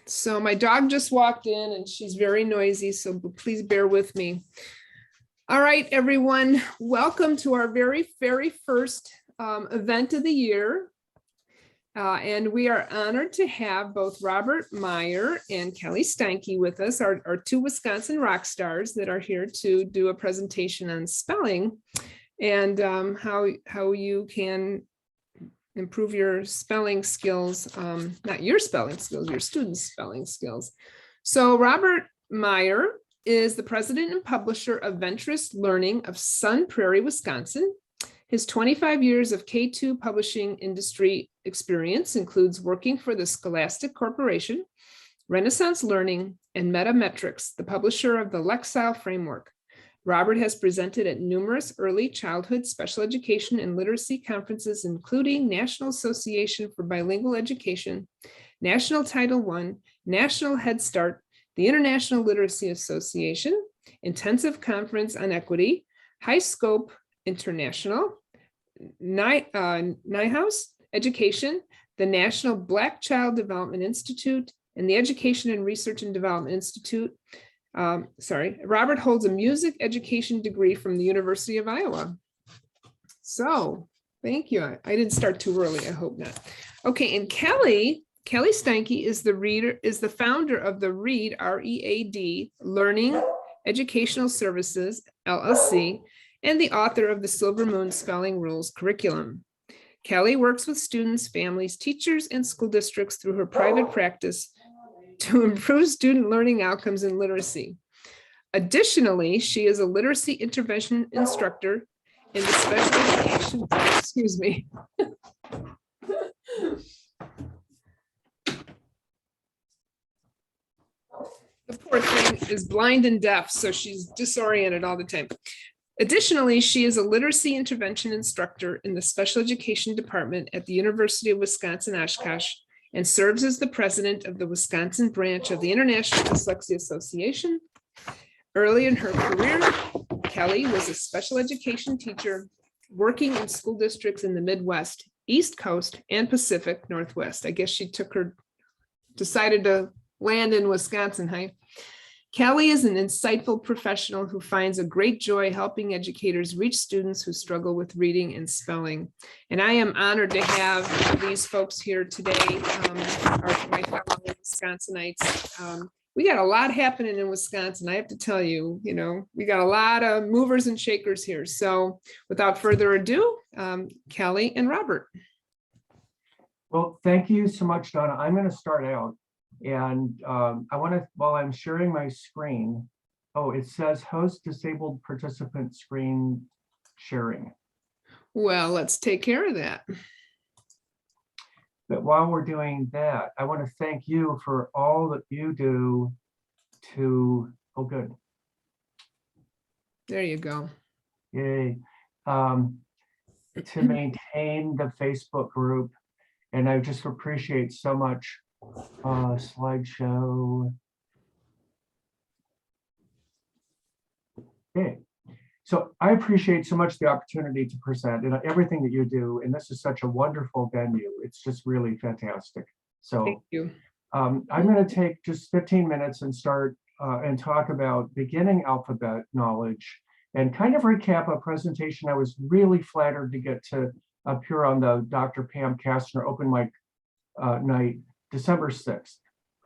So my dog just walked in and she's very noisy, so please bear with me. All right, everyone, welcome to our very first event of the year. And we are honored to have both Robert Meyer and Kelly Steinke with us, our two Wisconsin rock stars that are here to do a presentation on spelling and how you can improve your spelling skills, not your spelling skills, your students' spelling skills. So Robert Meyer is the president and publisher of Venturous Learning of Sun Prairie, Wisconsin. His 25 years of K-2 publishing industry experience includes working for the Scholastic Corporation, Renaissance Learning, and Metametrics, the publisher of the Lexile Framework. Robert has presented at numerous early childhood special education and literacy conferences, including National Association for Bilingual Education, National Title I, National Head Start, the International Literacy Association, Intensive Conference on Equity, High Scope International, NIHOUSE Education, the National Black Child Development Institute, and the Education and Research and Development Institute. Robert holds a music education degree from the University of Iowa. So thank you. I didn't start too early, I hope not. Okay, and Kelly Steinke is the founder of the READ, R-E-A-D, Learning Educational Services, LLC, and the author of the Silver Moon Spelling Rules curriculum. Kelly works with students, families, teachers, and school districts through her private practice to improve student learning outcomes in literacy. Additionally, she is a literacy intervention instructor in the special education, excuse me. The poor thing is blind and deaf, so she's disoriented all the time. Additionally, she is a literacy intervention instructor in the special education department at the University of Wisconsin-Oshkosh and serves as the president of the Wisconsin branch of the International Dyslexia Association. Early in her career, Kelly was a special education teacher working in school districts in the Midwest, East Coast, and Pacific Northwest. I guess she decided to land in Wisconsin, huh? Kelly is an insightful professional who finds a great joy helping educators reach students who struggle with reading and spelling. And I am honored to have these folks here today, my fellow Wisconsinites. We got a lot happening in Wisconsin, I have to tell you, we got a lot of movers and shakers here. So without further ado, Kelly and Robert. Well, thank you so much, Donna. I'm going to start out. And I want to, while I'm sharing my screen, it says host disabled participant screen sharing. Well, let's take care of that. But while we're doing that, I want to thank you for all that you do to, good. There you go. Yay. To maintain the Facebook group. And I just appreciate so much slideshow. Okay, so I appreciate so much the opportunity to present and everything that you do, and this is such a wonderful venue. It's just really fantastic. So thank you. I'm going to take just 15 minutes and start and talk about beginning alphabet knowledge and kind of recap a presentation I was really flattered to get to appear on the Dr. Pam Kastner open mic night, December 6th,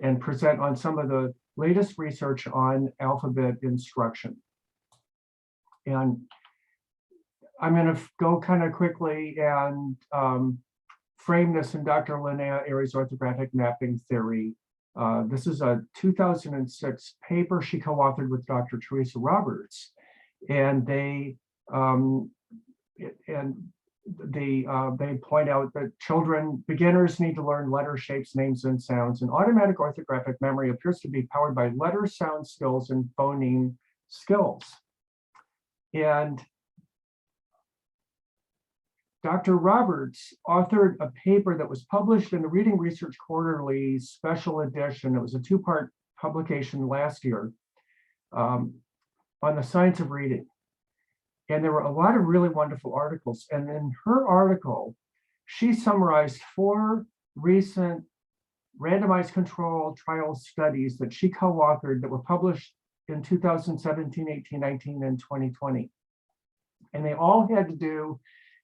and present on some of the latest research on alphabet instruction. And I'm going to go kind of quickly and frame this in Dr. Linnea Aries orthographic mapping theory. This is a 2006 paper she co-authored with Dr. Teresa Roberts, and they point out that beginners need to learn letter shapes, names, and sounds, and automatic orthographic memory appears to be powered by letter sound skills and phoneme skills. And Dr. Roberts authored a paper that was published in the Reading Research Quarterly special edition. It was a two-part publication last year on the science of reading. And there were a lot of really wonderful articles. And in her article, she summarized 4 recent randomized control trial studies that she co-authored that were published in 2017, 18, 19, and 2020. And they all had to do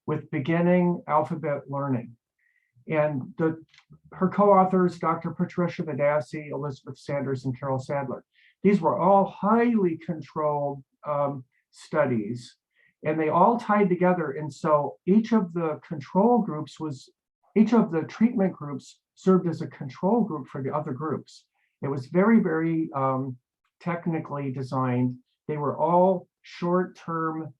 with beginning alphabet learning. And her co-authors, Dr. Patricia Badassi, Elizabeth Sanders, and Carol Sadler, these were all highly controlled studies, and they all tied together. And so each of the treatment groups served as a control group for the other groups. It was very, very technically designed. They were all short-term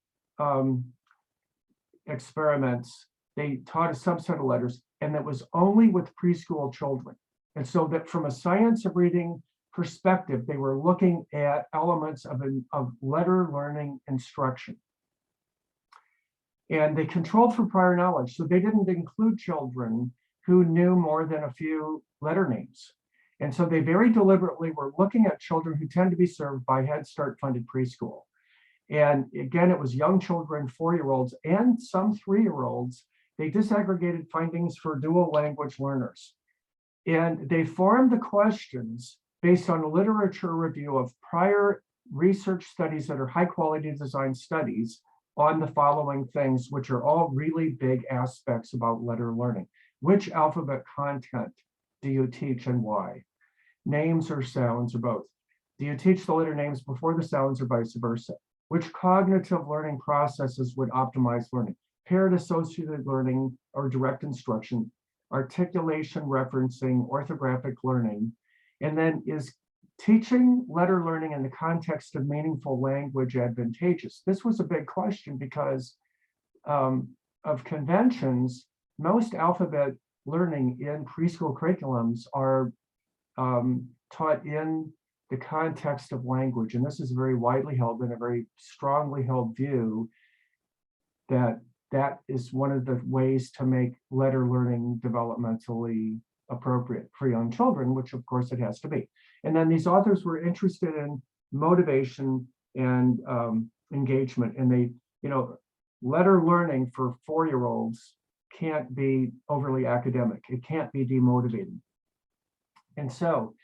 experiments. They taught a subset of letters, and that was only with preschool children. And so that from a science of reading perspective, they were looking at elements of letter learning instruction. And they controlled for prior knowledge. So they didn't include children who knew more than a few letter names. And so they very deliberately were looking at children who tend to be served by Head Start funded preschool. And again, it was young children, 4-year-olds, and some 3-year-olds. They disaggregated findings for dual language learners. And they formed the questions based on a literature review of prior research studies that are high quality design studies on the following things, which are all really big aspects about letter learning. Which alphabet content do you teach and why? Names or sounds or both? Do you teach the letter names before the sounds or vice versa? Which cognitive learning processes would optimize learning? Paired associated learning or direct instruction, articulation, referencing, orthographic learning, and then is teaching letter learning in the context of meaningful language advantageous? This was a big question because of conventions. Most alphabet learning in preschool curriculums are taught in the context of language. And this is very widely held and a very strongly held view that that is one of the ways to make letter learning developmentally appropriate for young children, which of course it has to be. And then these authors were interested in motivation and engagement. And they, letter learning for 4-year-olds can't be overly academic. It can't be demotivating. And so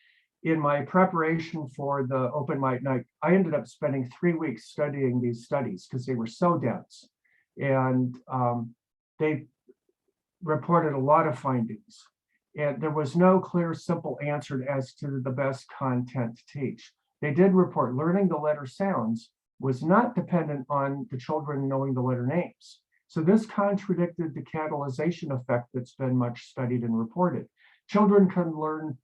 in my preparation for the open mic night, I ended up spending 3 weeks studying these studies because they were so dense. And they reported a lot of findings. And there was no clear, simple answer as to the best content to teach. They did report learning the letter sounds was not dependent on the children knowing the letter names. So this contradicted the catalyzation effect that's been much studied and reported. Children can learn,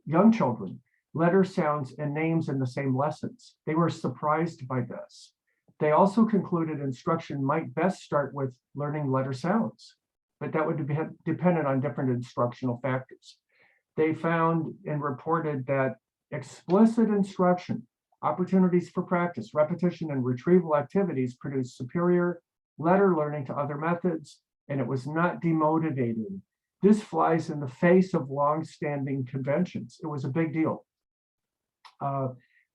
young children, letter sounds and names in the same lessons. They were surprised by this. They also concluded instruction might best start with learning letter sounds, but that would be dependent on different instructional factors. They found and reported that explicit instruction, opportunities for practice, repetition, and retrieval activities produce superior letter learning to other methods, and it was not demotivating. This flies in the face of long-standing conventions. It was a big deal.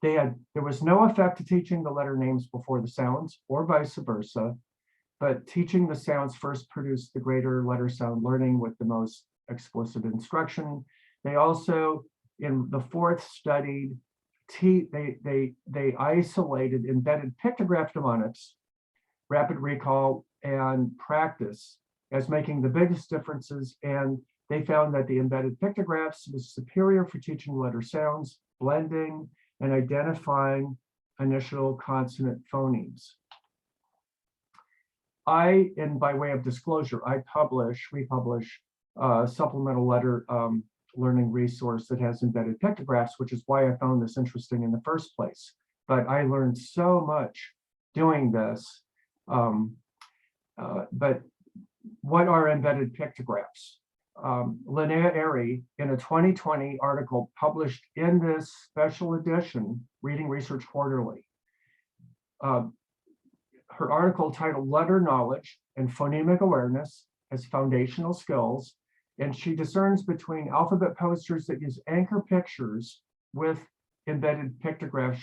There was no effect to teaching the letter names before the sounds or vice versa, but teaching the sounds first produced the greater letter sound learning with the most explicit instruction. They also, in the 4th study, they isolated embedded pictograph mnemonics, rapid recall, and practice as making the biggest differences. And they found that the embedded pictographs was superior for teaching letter sounds, blending, and identifying initial consonant phonemes. And by way of disclosure, we publish a supplemental letter learning resource that has embedded pictographs, which is why I found this interesting in the first place. But I learned so much doing this. But what are embedded pictographs? Linnea Airy, in a 2020 article published in this special edition, Reading Research Quarterly, her article titled Letter Knowledge and Phonemic Awareness as Foundational Skills, and she discerns between alphabet posters that use anchor pictures with embedded pictograph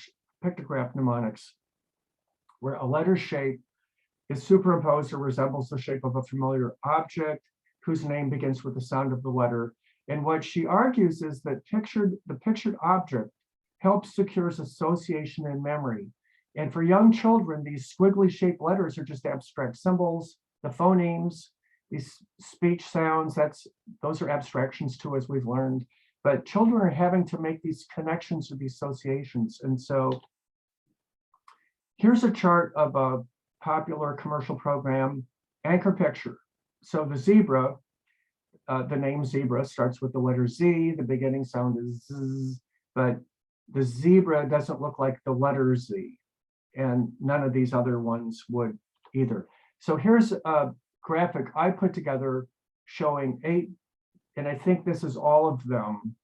mnemonics, where a letter shape is superimposed or resembles the shape of a familiar object whose name begins with the sound of the letter. And what she argues is that the pictured object helps secures association and memory. And for young children, these squiggly shaped letters are just abstract symbols. The phonemes, these speech sounds, those are abstractions too, as we've learned. But children are having to make these connections or these associations. And so here's a chart of a popular commercial program, Anchor Picture. So the zebra, the name zebra starts with the letter Z, the beginning sound is Z, but the zebra doesn't look like the letter Z, and none of these other ones would either. So here's a graphic I put together showing 8, and I think this is all of them,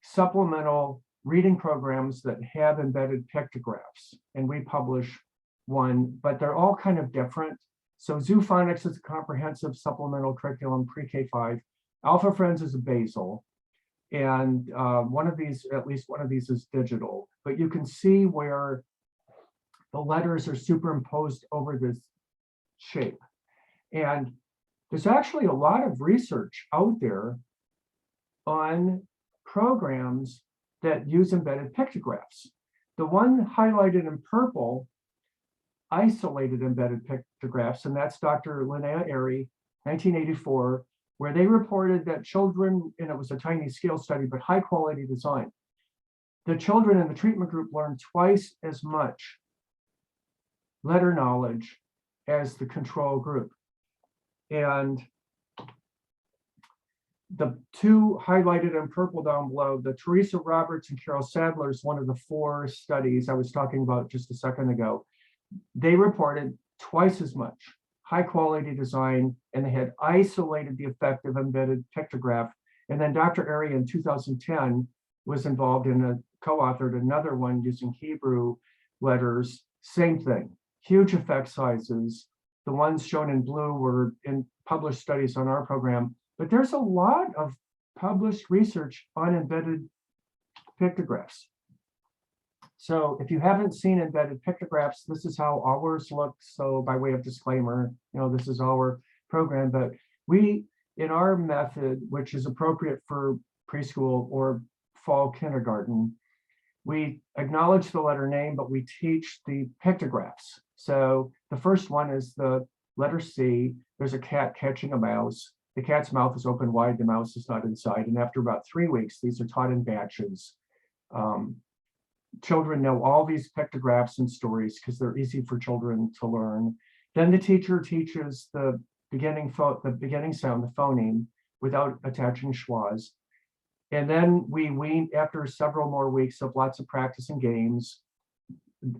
supplemental reading programs that have embedded pictographs. And we publish one, but they're all kind of different. So Zoophonics is a comprehensive supplemental curriculum pre-K5. Alpha Friends is a basal. And one of these, at least one of these is digital. But you can see where the letters are superimposed over this shape. And there's actually a lot of research out there on programs that use embedded pictographs. The one highlighted in purple isolated embedded pictographs, and that's Dr. Linnea Airy, 1984, where they reported that children, and it was a tiny scale study, but high quality design. The children in the treatment group learned twice as much letter knowledge as the control group. And the two highlighted in purple down below, the Teresa Roberts and Carol Sadler is one of the 4 studies I was talking about just a second ago. They reported twice as much high quality design, and they had isolated the effect of embedded pictograph. And then Dr. Airy in 2010 was involved in co-authored another one using Hebrew letters, same thing, huge effect sizes. The ones shown in blue were in published studies on our program, but there's a lot of published research on embedded pictographs. So if you haven't seen embedded pictographs, this is how ours look. So by way of disclaimer, this is our program, but we, in our method, which is appropriate for preschool or fall kindergarten, we acknowledge the letter name, but we teach the pictographs. So the first one is the letter C. There's a cat catching a mouse. The cat's mouth is open wide, the mouse is not inside. And after about 3 weeks, these are taught in batches. Children know all these pictographs and stories because they're easy for children to learn. Then the teacher teaches the beginning sound, the phoneme, without attaching schwas. And then we wean, after several more weeks of lots of practice and games,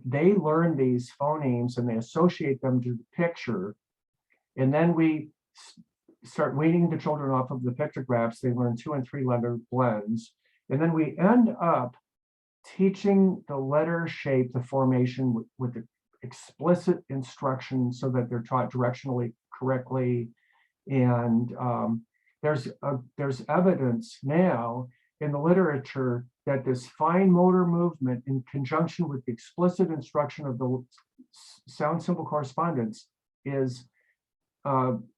they learn these phonemes and they associate them to the picture. And then we start weaning the children off of the pictographs. They learn 2 and 3 letter blends. And then we end up teaching the letter shape, the formation with the explicit instruction so that they're taught directionally correctly. And there's evidence now in the literature that this fine motor movement in conjunction with the explicit instruction of the sound symbol correspondence is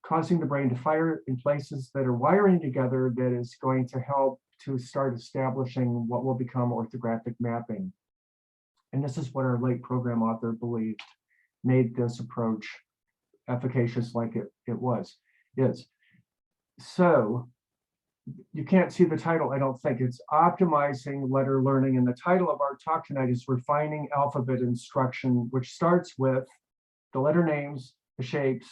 causing the brain to fire in places that are wiring together, that is going to help to start establishing what will become orthographic mapping. And this is what our late program author believed made this approach efficacious like it is. So you can't see the title, I don't think. It's Optimizing Letter Learning. And the title of our talk tonight is Refining Alphabet Instruction, which starts with the letter names, the shapes,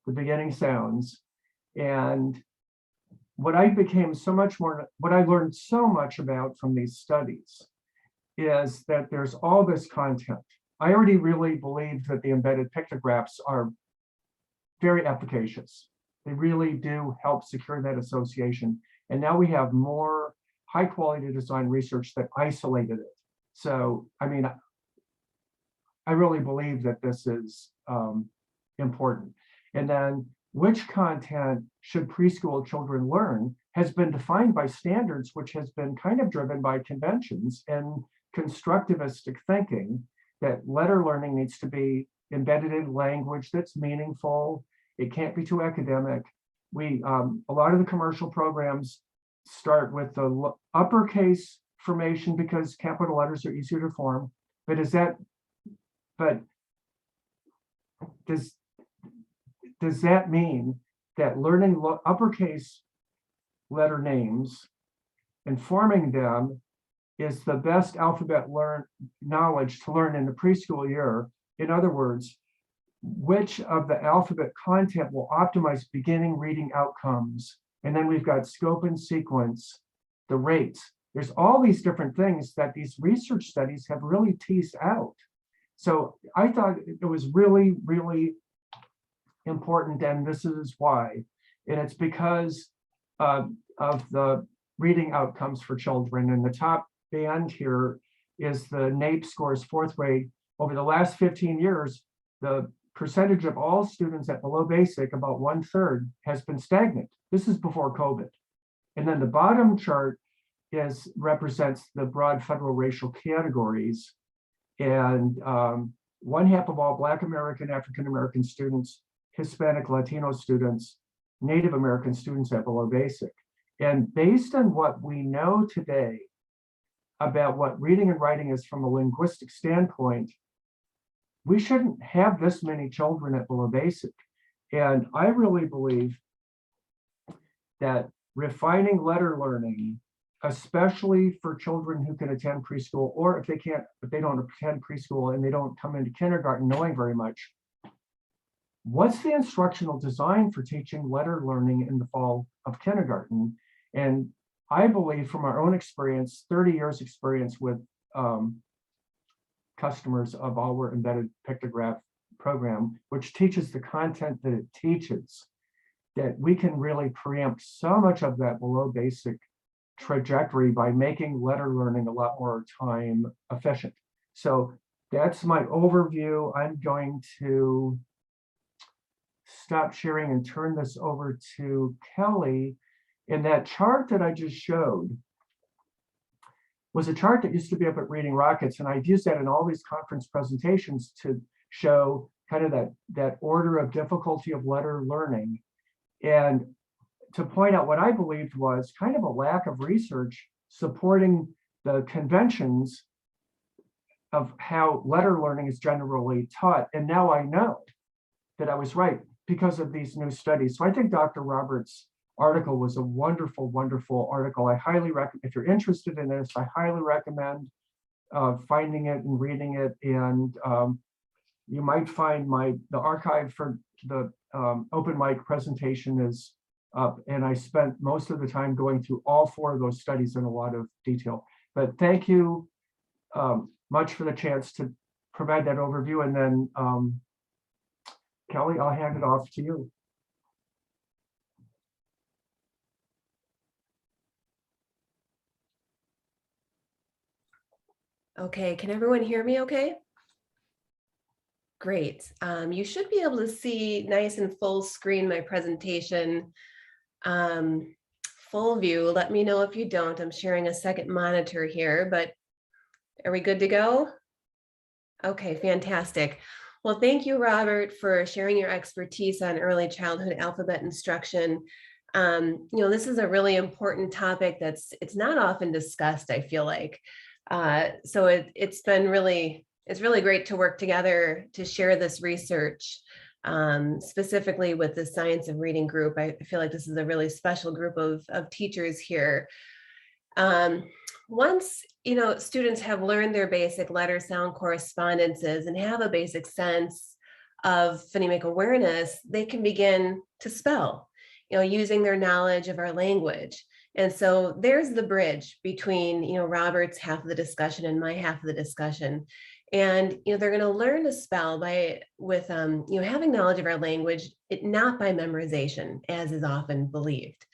the beginning sounds. And what I learned so much about from these studies is that there's all this content. I already really believed that the embedded pictographs are very efficacious. They really do help secure that association. And now we have more high quality design research that isolated it. So, I mean, I really believe that this is important. And then which content should preschool children learn has been defined by standards, which has been kind of driven by conventions and constructivistic thinking, that letter learning needs to be embedded in language that's meaningful. It can't be too academic. A lot of the commercial programs start with the uppercase formation because capital letters are easier to form. But does that mean that learning uppercase letter names and forming them is the best alphabet knowledge to learn in the preschool year? In other words, which of the alphabet content will optimize beginning reading outcomes? And then we've got scope and sequence, the rates. There's all these different things that these research studies have really teased out. So I thought it was really, really important, and this is why. And it's because of the reading outcomes for children. And the top band here is the NAEP scores, fourth grade. Over the last 15 years, the percentage of all students at below basic, about 1/3, has been stagnant. This is before COVID. And then the bottom chart represents the broad federal racial categories. And 1/2 of all Black American, African American students, Hispanic, Latino students, Native American students at below basic. And based on what we know today about what reading and writing is from a linguistic standpoint, we shouldn't have this many children at below basic. And I really believe that refining letter learning, especially for children who can attend preschool, or if they don't attend preschool and they don't come into kindergarten knowing very much, what's the instructional design for teaching letter learning in the fall of kindergarten? And I believe from our own experience, 30 years experience with customers of our embedded pictograph program, which teaches the content that it teaches, that we can really preempt so much of that below basic trajectory by making letter learning a lot more time efficient. So that's my overview. I'm going to stop sharing and turn this over to Kelly. And that chart that I just showed was a chart that used to be up at Reading Rockets, and I've used that in all these conference presentations to show kind of that order of difficulty of letter learning, and to point out what I believed was kind of a lack of research supporting the conventions of how letter learning is generally taught. And now I know that I was right because of these new studies. So I think Dr. Roberts' article was a wonderful, wonderful article. I highly recommend, if you're interested in this, I highly recommend finding it and reading it. And you might find the archive for the open mic presentation is up, and I spent most of the time going through all 4 of those studies in a lot of detail. But thank you much for the chance to provide that overview. And then Kelly, I'll hand it off to you. Okay, can everyone hear me okay? Great. You should be able to see nice and full screen my presentation. Full view. Let me know if you don't. I'm sharing a second monitor here, but are we good to go? Okay, fantastic. Well, thank you, Robert, for sharing your expertise on early childhood alphabet instruction. This is a really important topic it's not often discussed, I feel like. So it's really great to work together to share this research, specifically with the Science of Reading group. I feel like this is a really special group of teachers here. Once students have learned their basic letter sound correspondences and have a basic sense of phonemic awareness, they can begin to spell, using their knowledge of our language. And so there's the bridge between, Robert's half of the discussion and my half of the discussion. And, they're going to learn to spell with having knowledge of our language, not by memorization, as is often believed.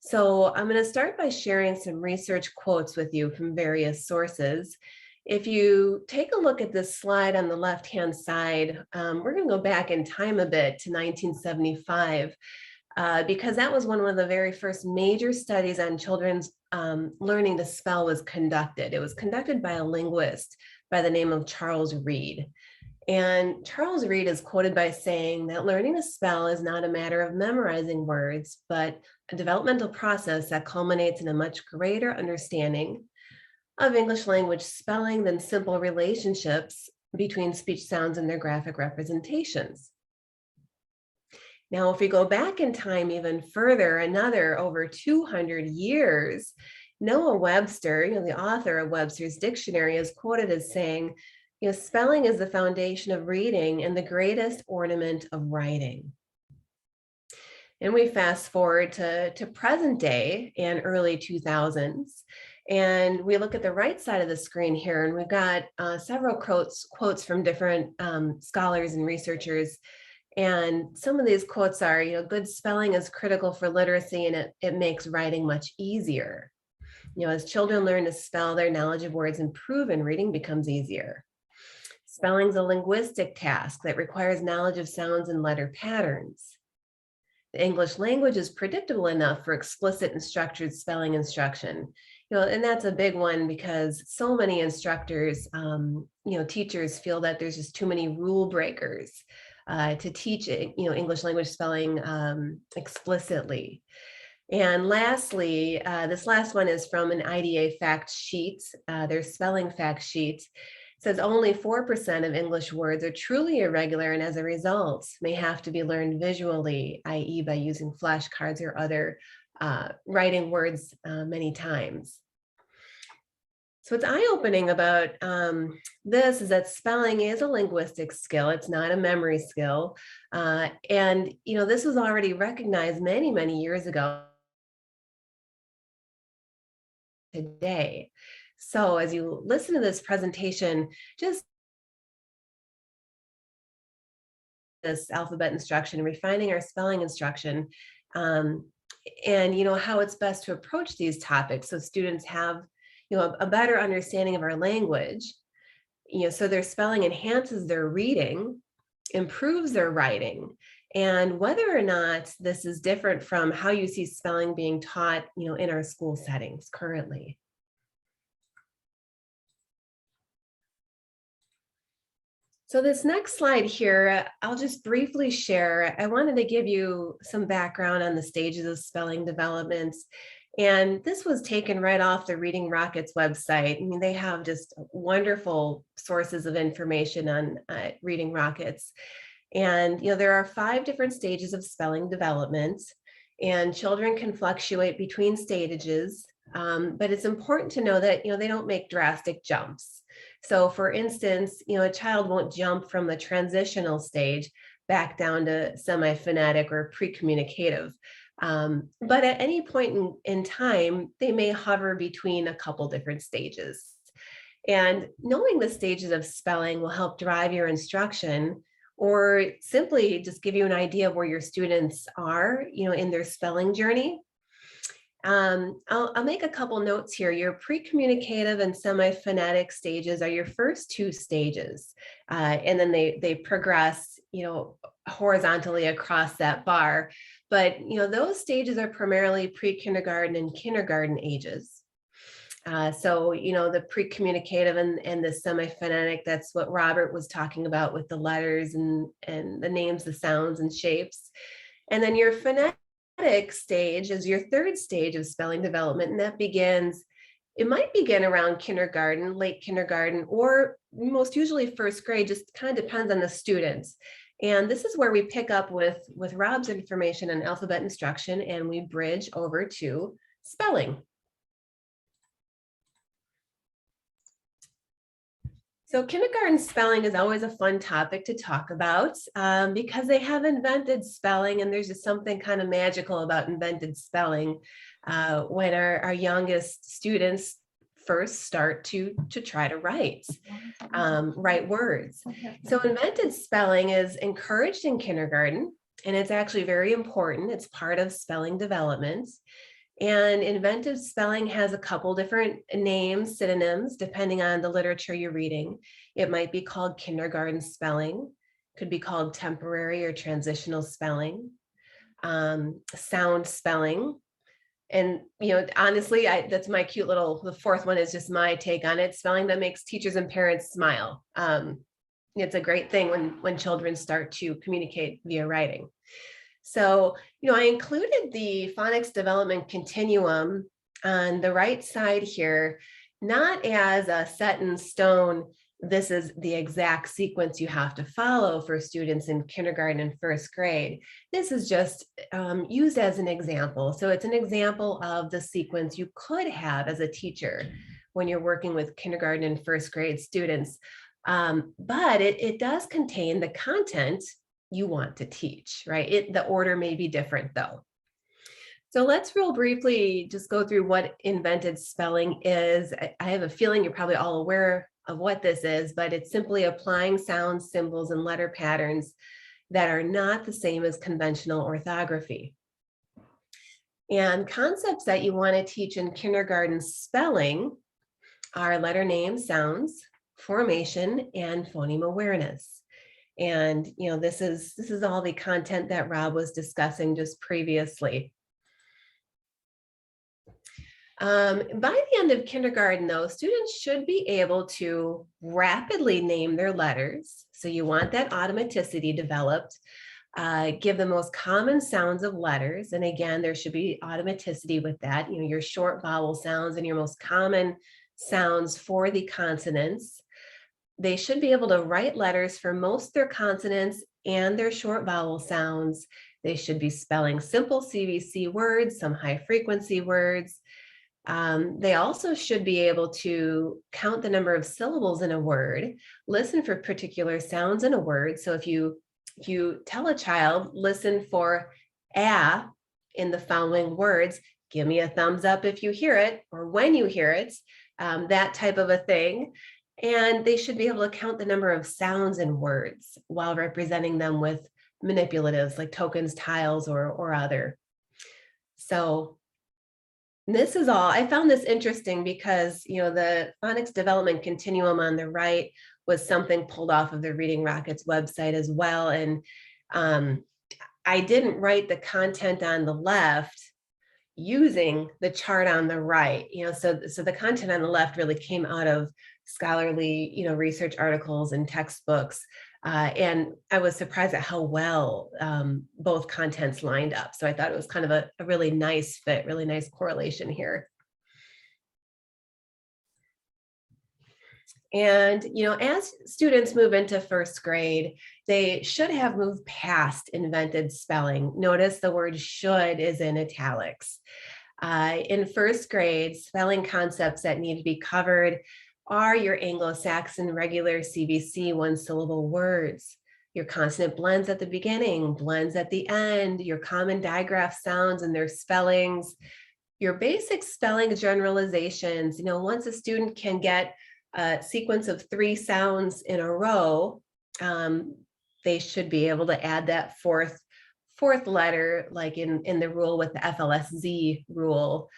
So I'm going to start by sharing some research quotes with you from various sources. If you take a look at this slide on the left-hand side, we're going to go back in time a bit to 1975. Because that was one of the very first major studies on children's learning to spell was conducted. It was conducted by a linguist by the name of Charles Reed. And Charles Reed is quoted by saying that learning to spell is not a matter of memorizing words, but a developmental process that culminates in a much greater understanding of English language spelling than simple relationships between speech sounds and their graphic representations. Now, if we go back in time even further, another over 200 years, Noah Webster, the author of Webster's Dictionary, is quoted as saying, spelling is the foundation of reading and the greatest ornament of writing. And we fast forward to present day and early 2000s. And we look at the right side of the screen here, and we've got several quotes from different scholars and researchers. And some of these quotes are, good spelling is critical for literacy, and it makes writing much easier. As children learn to spell, their knowledge of words improve and reading becomes easier. Spelling's a linguistic task that requires knowledge of sounds and letter patterns. The English language is predictable enough for explicit and structured spelling instruction. And that's a big one because so many instructors, teachers feel that there's just too many rule breakers to teach, English language spelling explicitly. And lastly, this last one is from an IDA fact sheet, their spelling fact sheet. It says only 4% of English words are truly irregular, and as a result, may have to be learned visually, i.e. by using flashcards or other writing words many times. So what's eye-opening about this is that spelling is a linguistic skill. It's not a memory skill. And, this was already recognized many, many years ago today. So as you listen to this presentation, just this alphabet instruction, refining our spelling instruction, and how it's best to approach these topics so students have a better understanding of our language, so their spelling enhances their reading, improves their writing, and whether or not this is different from how you see spelling being taught, in our school settings currently. So this next slide here, I'll just briefly share. I wanted to give you some background on the stages of spelling development. And this was taken right off the Reading Rockets website. I mean, they have just wonderful sources of information on Reading Rockets. And, there are 5 different stages of spelling development, and children can fluctuate between stages. But it's important to know that, they don't make drastic jumps. So for instance, a child won't jump from the transitional stage back down to semi-phonetic or pre-communicative. But at any point in time, they may hover between a couple different stages. And knowing the stages of spelling will help drive your instruction, or simply just give you an idea of where your students are, in their spelling journey. I'll make a couple notes here. Your pre-communicative and semi-phonetic stages are your first 2 stages, and then they progress, horizontally across that bar. But those stages are primarily pre-kindergarten and kindergarten ages. So the pre-communicative and the semi-phonetic, that's what Robert was talking about with the letters and the names, the sounds and shapes. And then your phonetic stage is your 3rd stage of spelling development, and that it might begin around kindergarten, late kindergarten, or most usually 1st grade, just kind of depends on the students. And this is where we pick up with Rob's information on alphabet instruction, and we bridge over to spelling. So kindergarten spelling is always a fun topic to talk about because they have invented spelling, and there's just something kind of magical about invented spelling when our youngest students first start to try to write words. So invented spelling is encouraged in kindergarten, and it's actually very important. It's part of spelling development. And inventive spelling has a couple different names, synonyms, depending on the literature you're reading. It might be called kindergarten spelling, could be called temporary or transitional spelling, sound spelling. And, honestly, that's my cute little, the 4th one is just my take on it, spelling that makes teachers and parents smile. It's a great thing when children start to communicate via writing. So, I included the phonics development continuum on the right side here, not as a set in stone, this is the exact sequence you have to follow for students in kindergarten and first grade. This is just used as an example. So it's an example of the sequence you could have as a teacher when you're working with kindergarten and first grade students. But it does contain the content you want to teach, right? The order may be different though. So let's real briefly just go through what invented spelling is. I have a feeling you're probably all aware of what this is, but it's simply applying sounds, symbols, and letter patterns that are not the same as conventional orthography. And concepts that you want to teach in kindergarten spelling are letter names, sounds, formation, and phoneme awareness. And this is all the content that Rob was discussing just previously. By the end of kindergarten, though, students should be able to rapidly name their letters. So you want that automaticity developed. Give the most common sounds of letters. And again, there should be automaticity with that, your short vowel sounds and your most common sounds for the consonants. They should be able to write letters for most their consonants and their short vowel sounds. They should be spelling simple CVC words, some high frequency words. They also should be able to count the number of syllables in a word, listen for particular sounds in a word. So if you tell a child, listen for "a" in the following words, give me a thumbs up if you hear it or when you hear it, that type of a thing. And they should be able to count the number of sounds in words while representing them with manipulatives like tokens, tiles, or other. So this is all. I found this interesting because, the phonics development continuum on the right was something pulled off of the Reading Rockets website as well. And I didn't write the content on the left using the chart on the right. So the content on the left really came out of scholarly, research articles and textbooks. And I was surprised at how well both contents lined up. So I thought it was kind of a really nice fit, really nice correlation here. And, as students move into first grade, they should have moved past invented spelling. Notice the word should is in italics. In first grade, spelling concepts that need to be covered are your Anglo-Saxon regular CVC one-syllable words, your consonant blends at the beginning, blends at the end, your common digraph sounds and their spellings, your basic spelling generalizations. Once a student can get a sequence of 3 sounds in a row, they should be able to add that fourth letter, like in the rule with the FLSZ rule.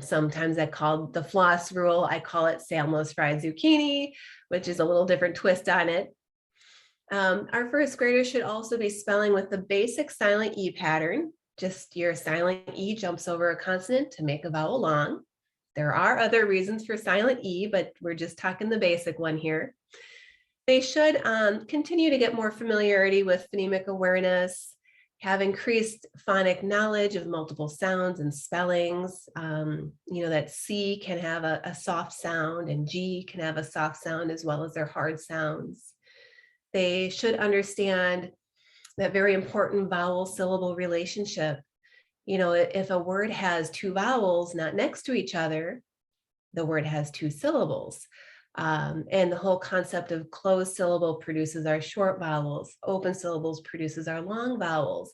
Sometimes I called the floss rule. I call it Salmo's fried zucchini, which is a little different twist on it. Our first graders should also be spelling with the basic silent E pattern. Just your silent E jumps over a consonant to make a vowel long. There are other reasons for silent E, but we're just talking the basic one here. They should continue to get more familiarity with phonemic awareness, have increased phonic knowledge of multiple sounds and spellings. That C can have a soft sound and G can have a soft sound as well as their hard sounds. They should understand that very important vowel syllable relationship. If a word has 2 vowels not next to each other, the word has 2 syllables. And the whole concept of closed syllable produces our short vowels, open syllables produces our long vowels.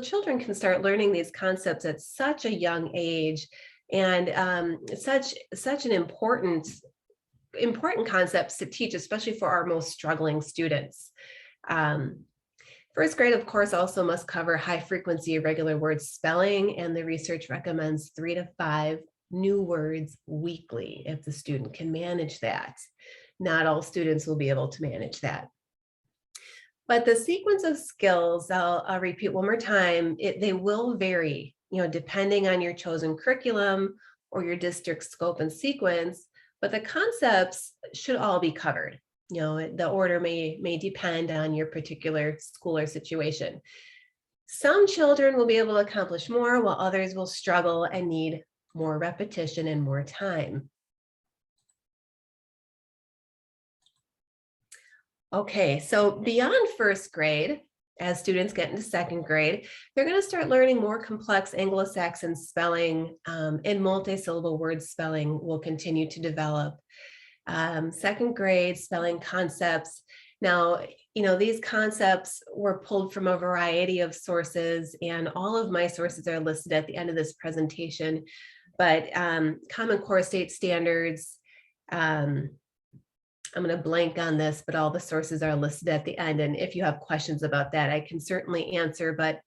Children can start learning these concepts at such a young age, and such an important concepts to teach, especially for our most struggling students. First grade, of course, also must cover high frequency irregular word spelling, and the research recommends 3 to 5 new words weekly if the student can manage that. Not all students will be able to manage that. But the sequence of skills, I'll repeat one more time, they will vary, depending on your chosen curriculum or your district scope and sequence, but the concepts should all be covered. The order may depend on your particular school or situation. Some children will be able to accomplish more, while others will struggle and need more repetition and more time. Okay, so beyond first grade, as students get into second grade, they're going to start learning more complex Anglo-Saxon spelling, and multisyllable word spelling will continue to develop. Second grade spelling concepts. Now, these concepts were pulled from a variety of sources, and all of my sources are listed at the end of this presentation. But Common Core State Standards, I'm going to blank on this, but all the sources are listed at the end. And if you have questions about that, I can certainly answer. But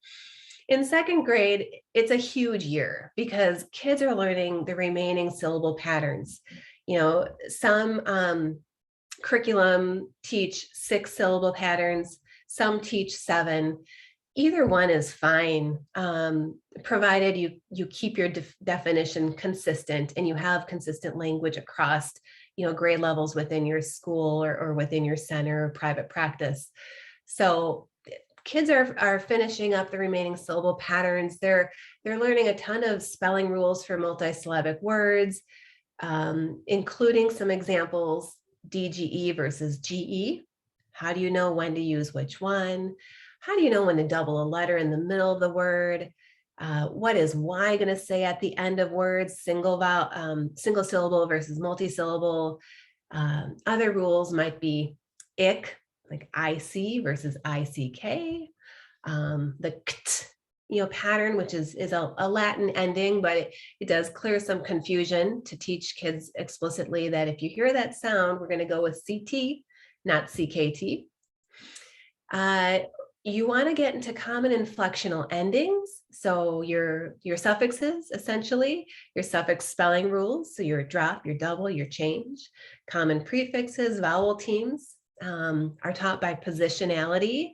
in second grade, it's a huge year because kids are learning the remaining syllable patterns. Some curriculum teach 6 syllable patterns, some teach 7. Either one is fine, provided you keep your definition consistent and you have consistent language across grade levels within your school or within your center or private practice. So kids are finishing up the remaining syllable patterns. They're learning a ton of spelling rules for multisyllabic words, including some examples, DGE versus GE. How do you know when to use which one? How do you know when to double a letter in the middle of the word? What is Y going to say at the end of words, single syllable versus multisyllable? Other rules might be IC, like IC versus ICK. The KT, pattern, which is a Latin ending, but it does clear some confusion to teach kids explicitly that if you hear that sound, we're going to go with CT, not CKT. You want to get into common inflectional endings. So your suffixes, essentially, your suffix spelling rules. So your drop, your double, your change. Common prefixes, vowel teams are taught by positionality.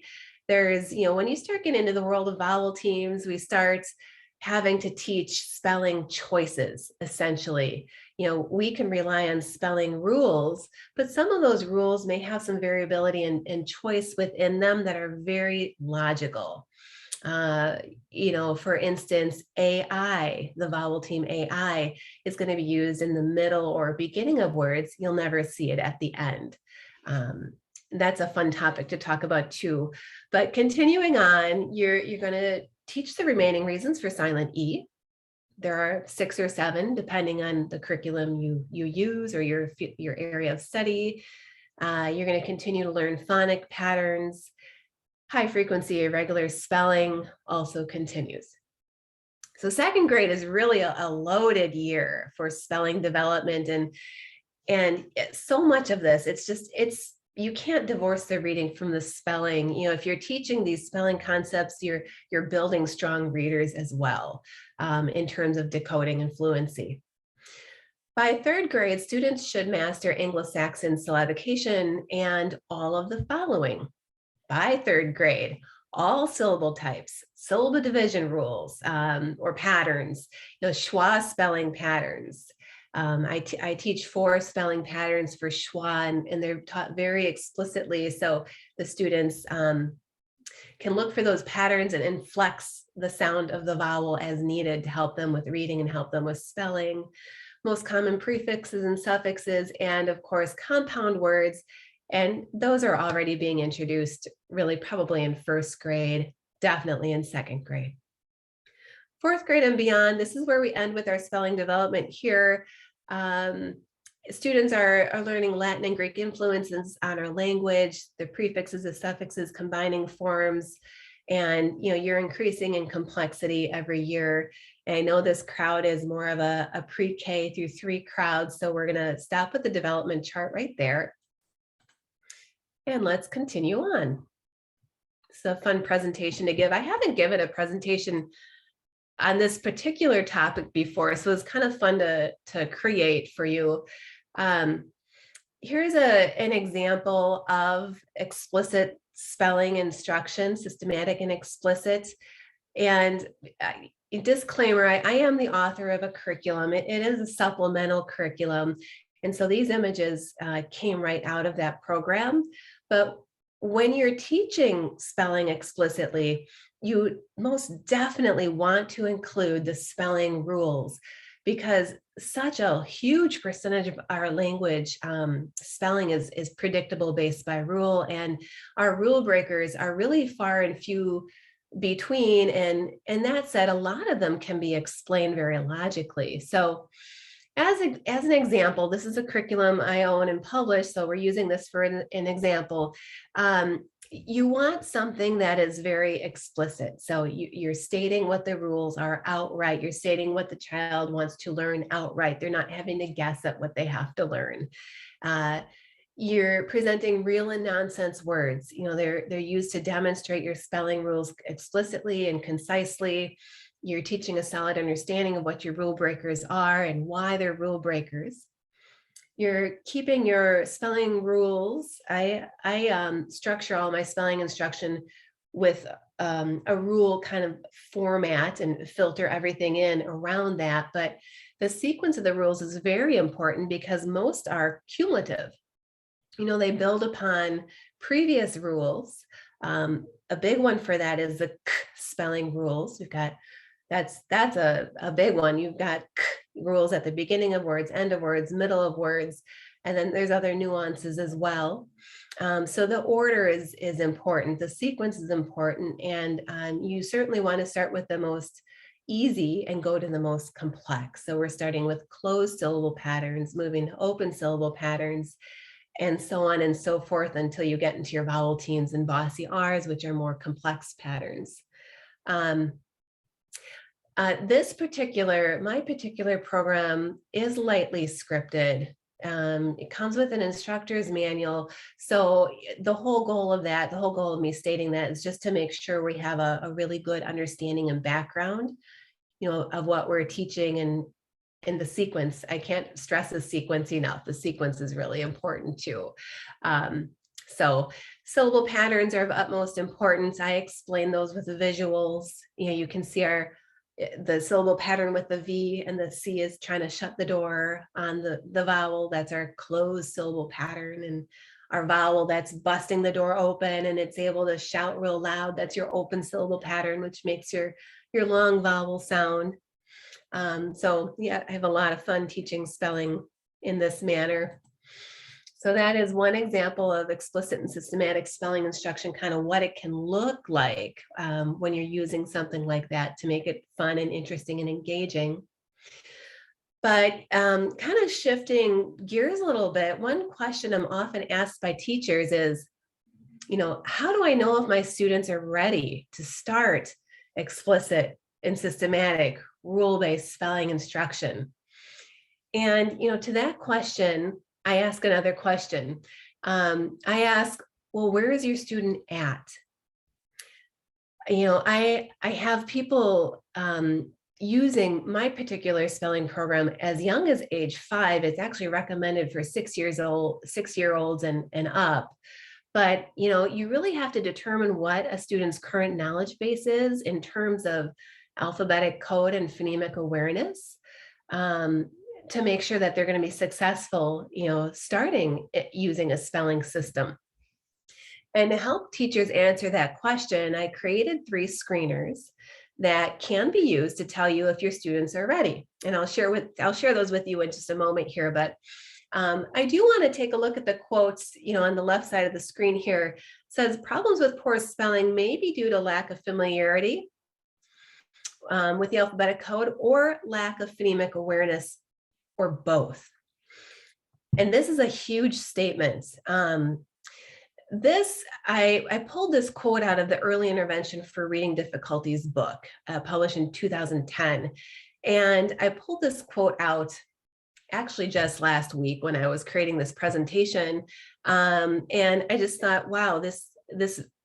There's, when you start getting into the world of vowel teams, we start having to teach spelling choices, essentially. We can rely on spelling rules, but some of those rules may have some variability and choice within them that are very logical. For instance, AI, the vowel team AI, is going to be used in the middle or beginning of words. You'll never see it at the end. That's a fun topic to talk about too. But continuing on, you're going to teach the remaining reasons for silent E. There are 6 or 7, depending on the curriculum you use or your area of study. You're going to continue to learn phonic patterns. High frequency irregular spelling also continues. So second grade is really a loaded year for spelling development, and so much of this, you can't divorce the reading from the spelling. If you're teaching these spelling concepts, you're building strong readers as well, in terms of decoding and fluency. By third grade, students should master Anglo-Saxon syllabication and all of the following. By third grade, all syllable types, syllable division rules, or patterns, schwa spelling patterns. I teach 4 spelling patterns for schwa, and they're taught very explicitly, so the students can look for those patterns and flex the sound of the vowel as needed to help them with reading and help them with spelling. Most common prefixes and suffixes, and of course compound words, and those are already being introduced really probably in first grade, definitely in second grade. Fourth grade and beyond, this is where we end with our spelling development here. Students are learning Latin and Greek influences on our language, the prefixes, the suffixes, combining forms, and you're increasing in complexity every year. And I know this crowd is more of a pre-K through 3 crowd, so we're going to stop with the development chart right there. And let's continue on. It's a fun presentation to give. I haven't given a presentation on this particular topic before, so it's kind of fun to create for you. Here's an example of explicit spelling instruction, systematic and explicit. And disclaimer, I am the author of a curriculum. It is a supplemental curriculum. And so these images came right out of that program. But when you're teaching spelling explicitly, you most definitely want to include the spelling rules, because such a huge percentage of our language spelling is predictable based by rule, and our rule breakers are really far and few between. And that said, a lot of them can be explained very logically. So as an example, this is a curriculum I own and publish, so we're using this for an example. You want something that is very explicit. So you're stating what the rules are outright. You're stating what the child wants to learn outright. They're not having to guess at what they have to learn. You're presenting real and nonsense words. You know, they're used to demonstrate your spelling rules explicitly and concisely. You're teaching a solid understanding of what your rule breakers are and why they're rule breakers. You're keeping your spelling rules. I structure all my spelling instruction with a rule kind of format and filter everything in around that. But the sequence of the rules is very important because most are cumulative. You know, they build upon previous rules. A big one for that is the k spelling rules. We've got that's a big one. You've got rules at the beginning of words, end of words, middle of words, and then there's other nuances as well. So the order is important. The sequence is important, and you certainly want to start with the most easy and go to the most complex. So we're starting with closed syllable patterns, moving to open syllable patterns, and so on and so forth until you get into your vowel teams and bossy R's, which are more complex patterns. My particular program is lightly scripted. It comes with an instructor's manual. So the whole goal of me stating that is just to make sure we have a really good understanding and background, you know, of what we're teaching and in the sequence. I can't stress the sequence enough. The sequence is really important too. So syllable patterns are of utmost importance. I explain those with the visuals. You know, you can see the syllable pattern with the V, and the C is trying to shut the door on the vowel. That's our closed syllable pattern. And our vowel that's busting the door open and it's able to shout real loud, that's your open syllable pattern, which makes your long vowel sound. So yeah, I have a lot of fun teaching spelling in this manner. So that is one example of explicit and systematic spelling instruction, kind of what it can look like when you're using something like that to make it fun and interesting and engaging. But kind of shifting gears a little bit, one question I'm often asked by teachers is, you know, how do I know if my students are ready to start explicit and systematic rule-based spelling instruction? And, you know, to that question, I ask another question. I ask, well, where is your student at? You know, I have people using my particular spelling program as young as age 5. It's actually recommended for 6-year-olds and up. But, you know, you really have to determine what a student's current knowledge base is in terms of alphabetic code and phonemic awareness, to make sure that they're going to be successful, you know, starting using a spelling system. And to help teachers answer that question, I created 3 screeners that can be used to tell you if your students are ready. And I'll share those with you in just a moment here. But I do want to take a look at the quotes, you know, on the left side of the screen here. It says problems with poor spelling may be due to lack of familiarity with the alphabetic code or lack of phonemic awareness, or both. And this is a huge statement. I pulled this quote out of the Early Intervention for Reading Difficulties book, published in 2010. And I pulled this quote out actually just last week when I was creating this presentation. And I just thought, wow, this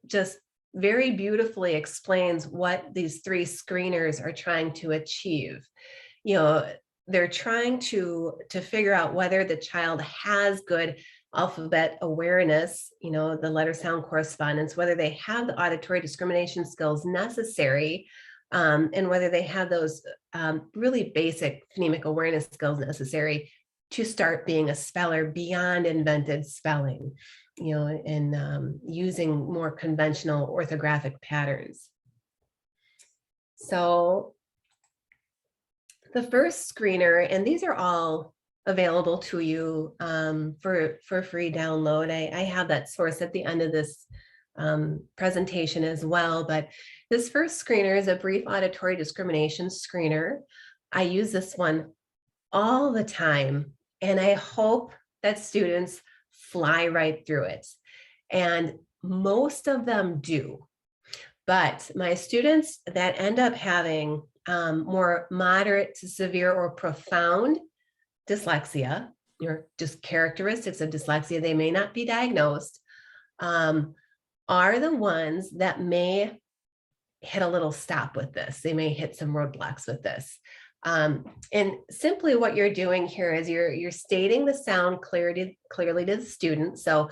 just very beautifully explains what these 3 screeners are trying to achieve. You know, they're trying to figure out whether the child has good alphabet awareness, you know, the letter sound correspondence, whether they have the auditory discrimination skills necessary, and whether they have those really basic phonemic awareness skills necessary to start being a speller beyond invented spelling, you know, and using more conventional orthographic patterns. So the first screener, and these are all available to you for free download. I have that source at the end of this presentation as well, but this first screener is a brief auditory discrimination screener. I use this one all the time, and I hope that students fly right through it. And most of them do. But my students that end up having more moderate to severe or profound dyslexia, or just characteristics of dyslexia, they may not be diagnosed, are the ones that may hit a little stop with this. They may hit some roadblocks with this. And simply what you're doing here is you're stating the sound clearly to the student. So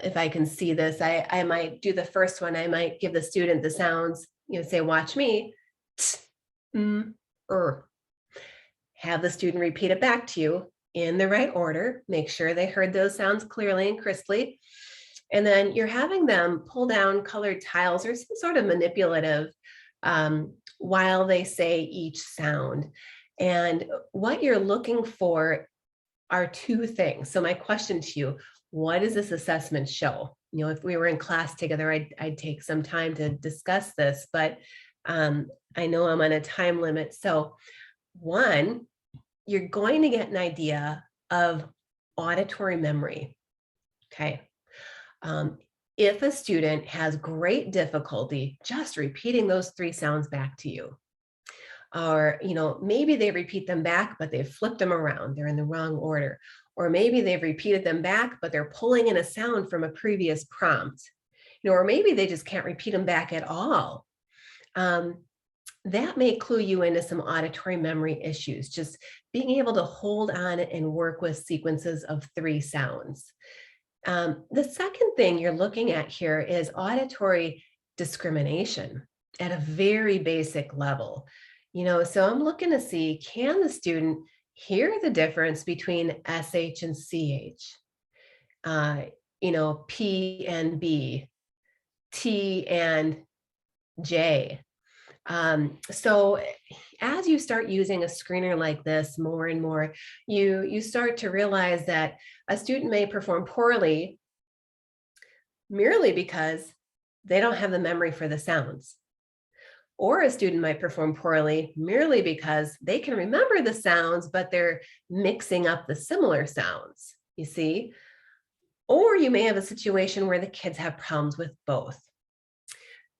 if I can see this, I might do the first one. I might give the student the sounds, say, watch me, have the student repeat it back to you in the right order. Make sure they heard those sounds clearly and crisply. And then you're having them pull down colored tiles or some sort of manipulative while they say each sound. And what you're looking for are two things. So my question to you, what does this assessment show? If we were in class together, I'd take some time to discuss this, but I know I'm on a time limit. So one, you're going to get an idea of auditory memory, okay? If a student has great difficulty just repeating those three sounds back to you, or maybe they repeat them back, but they've flipped them around, they're in the wrong order, or maybe they've repeated them back, but they're pulling in a sound from a previous prompt, or maybe they just can't repeat them back at all. That may clue you into some auditory memory issues, just being able to hold on and work with sequences of three sounds. The second thing you're looking at here is auditory discrimination at a very basic level. So I'm looking to see, can the student hear the difference between SH and CH? P and B, T and J. So as you start using a screener like this more and more, you start to realize that a student may perform poorly merely because they don't have the memory for the sounds. Or a student might perform poorly merely because they can remember the sounds, but they're mixing up the similar sounds, you see? Or you may have a situation where the kids have problems with both.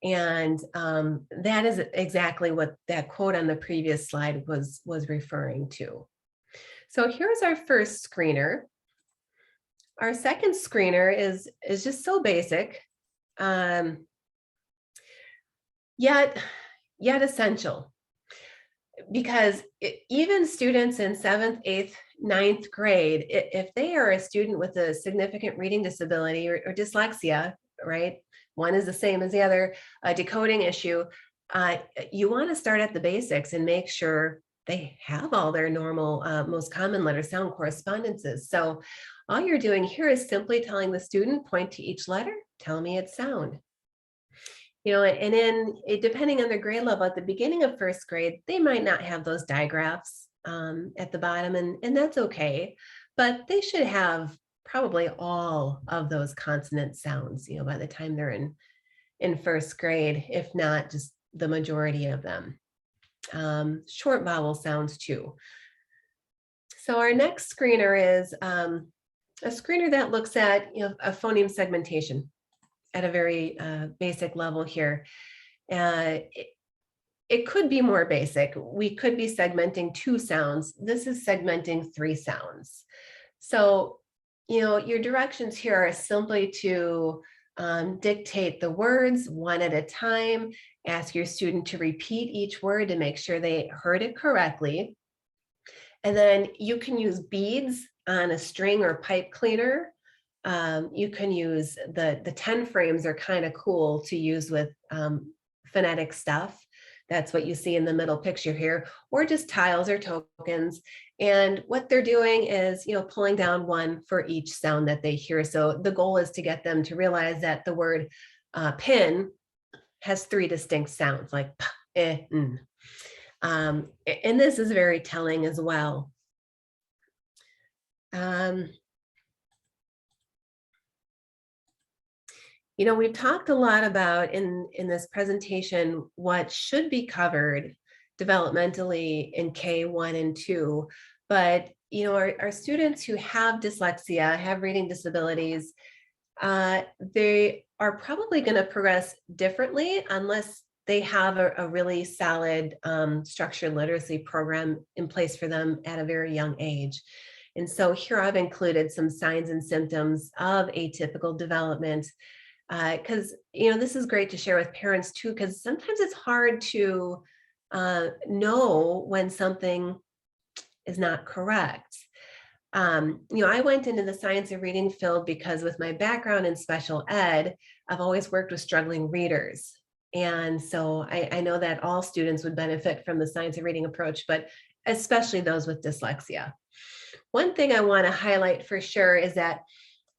And that is exactly what that quote on the previous slide was referring to. So here's our first screener. Our second screener is just so basic, yet essential, because even students in 7th, 8th, 9th grade, if they are a student with a significant reading disability or dyslexia, right? One is the same as the other, a decoding issue, you want to start at the basics and make sure they have all their normal, most common letter sound correspondences. So all you're doing here is simply telling the student, point to each letter, tell me its sound. And then depending on their grade level at the beginning of 1st grade, they might not have those digraphs at the bottom, and that's okay, but they should have probably all of those consonant sounds, by the time they're in 1st grade, if not just the majority of them. Short vowel sounds too. So our next screener is a screener that looks at a phoneme segmentation at a very basic level here. It could be more basic. We could be segmenting 2 sounds. This is segmenting 3 sounds. So your directions here are simply to dictate the words one at a time, ask your student to repeat each word to make sure they heard it correctly. And then you can use beads on a string or pipe cleaner. You can use the 10 frames are kind of cool to use with phonetic stuff. That's what you see in the middle picture here, or just tiles or tokens. And what they're doing is, pulling down one for each sound that they hear. So the goal is to get them to realize that the word pin has 3 distinct sounds, like p, And this is very telling as well. You know, we've talked a lot about in this presentation what should be covered developmentally in K1 and 2, but you know, our students who have dyslexia, have reading disabilities, they are probably going to progress differently unless they have a really solid structured literacy program in place for them at a very young age. And so here I've included some signs and symptoms of atypical development, because you know, this is great to share with parents too, because sometimes it's hard to know when something is not correct. You know, I went into the science of reading field because with my background in special ed, I've always worked with struggling readers. And so I know that all students would benefit from the science of reading approach, but especially those with dyslexia. One thing I want to highlight for sure is that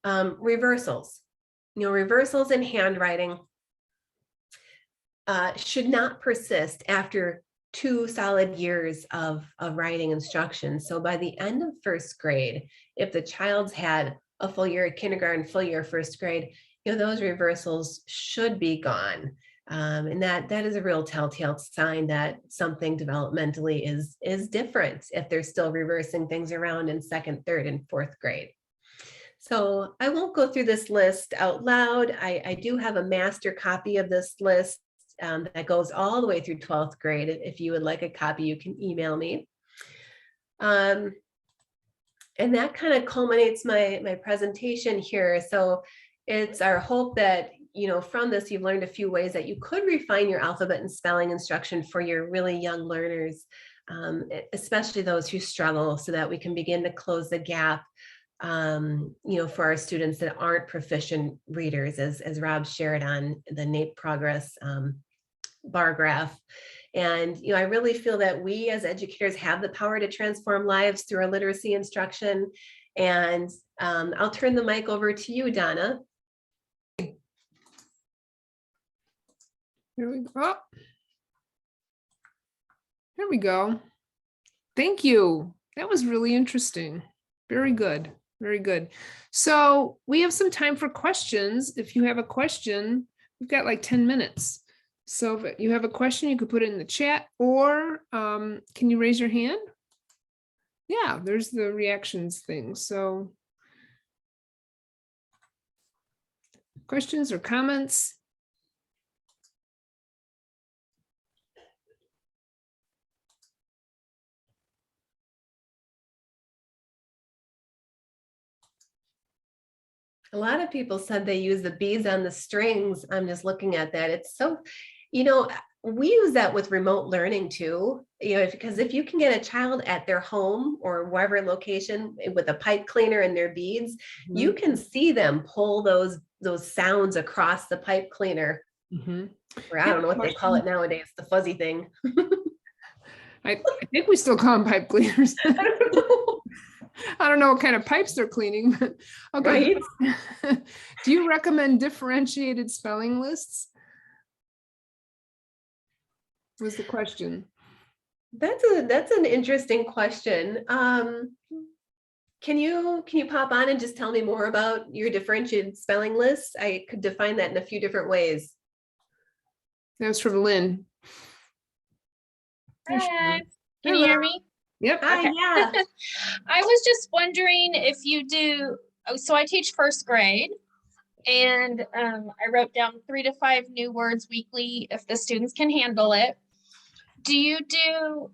reversals, you know, reversals in handwriting should not persist after 2 solid years of writing instruction. So by the end of first grade, if the child's had a full year of kindergarten, full year of first grade, you know, those reversals should be gone. And that is a real telltale sign that something developmentally is different if they're still reversing things around in second, third, and fourth grade. So I won't go through this list out loud. I do have a master copy of this list that goes all the way through 12th grade. If you would like a copy, you can email me. And that kind of culminates my presentation here. So it's our hope that, you know, from this, you've learned a few ways that you could refine your alphabet and spelling instruction for your really young learners, especially those who struggle, so that we can begin to close the gap, you know, for our students that aren't proficient readers, as Rob shared on the NAEP progress bar graph. And, you know, I really feel that we as educators have the power to transform lives through our literacy instruction. And I'll turn the mic over to you, Donna. Here we go. Here we go. Thank you. That was really interesting. Very good. Very good. So we have some time for questions. If you have a question, we've got like 10 minutes. So if you have a question, you could put it in the chat, or can you raise your hand? Yeah, there's the reactions thing. So questions or comments? A lot of people said they use the beads on the strings. I'm just looking at that. It's so, you know, we use that with remote learning too, you know, because if you can get a child at their home or wherever location with a pipe cleaner and their beads, you can see them pull those sounds across the pipe cleaner. Or I don't know what they call it nowadays, the fuzzy thing. I think we still call them pipe cleaners. I don't know what kind of pipes they're cleaning, but okay. Right. Do you recommend differentiated spelling lists? Was the question. That's an interesting question. Can you pop on and just tell me more about your differentiated spelling lists? I could define that in a few different ways. That was from Lynn. Hi, can you hear me? Yep. Hi, okay. Yeah. I was just wondering if you do, so I teach first grade, and I wrote down 3 to 5 new words weekly if the students can handle it. Do you do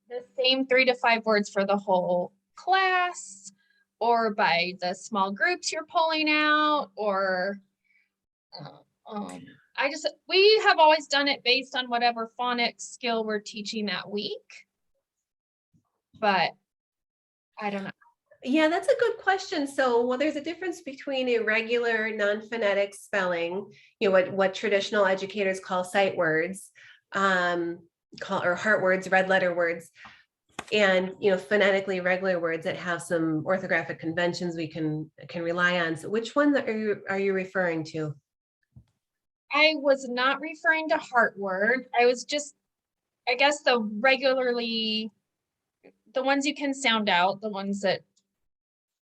the same 3 to 5 words for the whole class, or by the small groups you're pulling out, or we have always done it based on whatever phonics skill we're teaching that week, but I don't know. Yeah, that's a good question. So, well, there's a difference between irregular non-phonetic spelling, you know, what traditional educators call sight words, or heart words, red letter words, and, you know, phonetically regular words that have some orthographic conventions we can rely on. So which one are you referring to? I was not referring to heart word. I was just I guess the ones you can sound out, the ones that